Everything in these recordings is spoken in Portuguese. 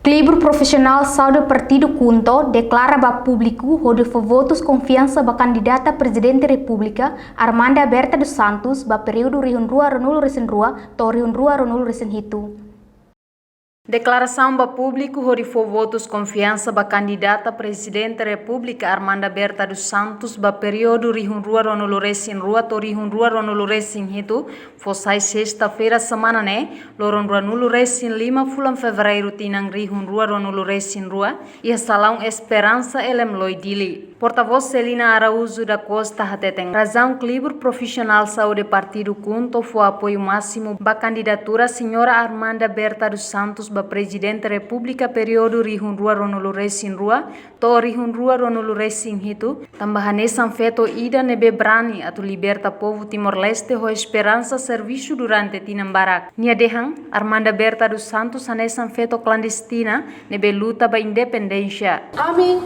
Clube profissional do Partido Junto declara para público onde foi votos confiança para candidata a presidente da República Armanda Berta dos Santos para período Rihun Rua Ronul Resen Rua to Rihun Rua Ronul Resen Hitu. Declaração para público onde foi votos confiança para candidata a presidente da República Armanda Berta dos Santos para período Rihun Rua Ronul Resen Rua to Rihun Rua Ronul Resen Hitu foi sexta-feira semana Loron Ronul Resen 5 bulan fevereiro tinang Rihun Rua Ronul Resen Rua e salão Esperança Elem Loidili. Porta-voz Celina Araújo da Costa hateteng razão Clube profissional saúde Partido Junto foi apoio máximo para candidatura senhora Armanda Berta dos Santos para presidente da República período Rihun Rua Ronul Resen Rua to Rihun Rua Ronul Resen Hitu tambahan sanfeto ida nebe brani atau liberta povo Timor-Leste ho esperança serviço durante tinambarak. Nia dehang Armanda Berta dos Santos ane sanfeto clandestina nebe luta ba independência. Amin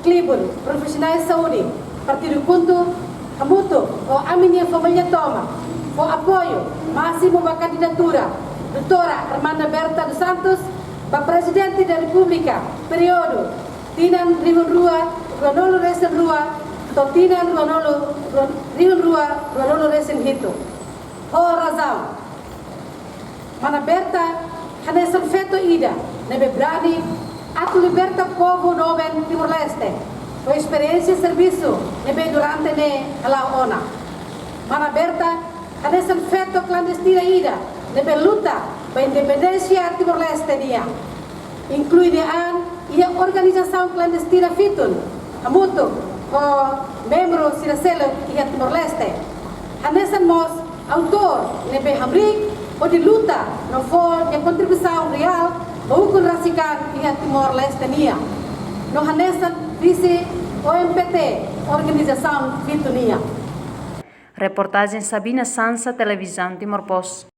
Clube profissional saúde Partido Junto hamuto o amin yang família toma o apoio máximo para candidatura Doutora Armanda Berta dos Santos para presidente da República período Tinan Rihun Rua Ronul Resen Rua to Tinan Rihun Rua Ronul Resen Hitu. O razão Mana Berta hanesan feto ida nebe brani atu liberta povo noven Timor-Leste o experiência serviço nebe durante ne ala ona. Mana Berta hanesan feto clandestina ida nebe luta para independência Timor-Leste dia. Incluindo ia organização clandestina Fitun, hamuto o membro Siracelo ia Timor-Leste. Hanesan mos autor nebe hamrik o de luta no for de contribuição real Bahukun rasikan ia Timor-Leste nia. No hanesan visi OMPT, organização Fitunia. Reportagem Sabina Sansa, Televisão Timor Post.